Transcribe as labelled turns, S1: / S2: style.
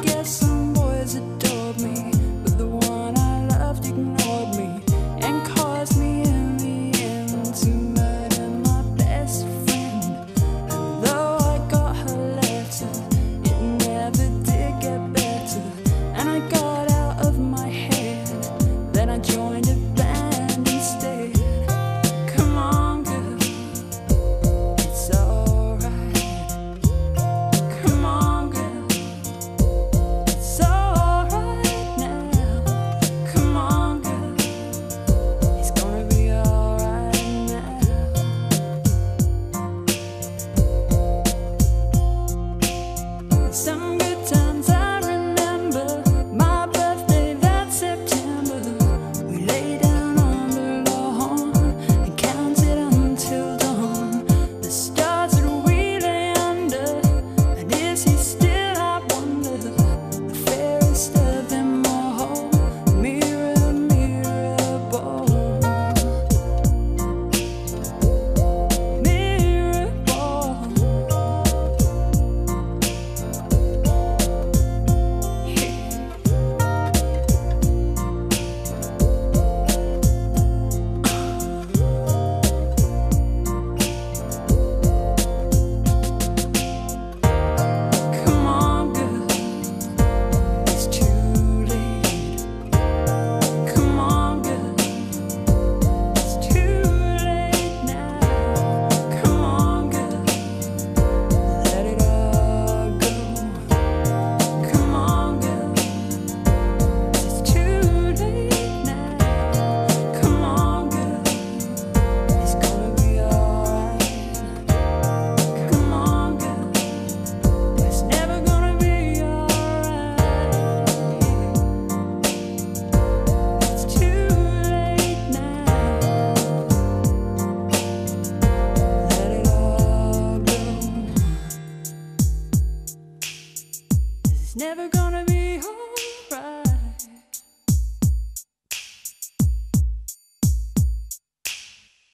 S1: guess some boys adored me, but the one I loved ignored me and caused me in the end to murder my best friend. And though I got her letter, it never did get better, and I got out of my head. Then I joined a band instead. Come on, girl, it's alright. Come on, girl, it's alright now. Come on, girl, it's gonna be alright now. Some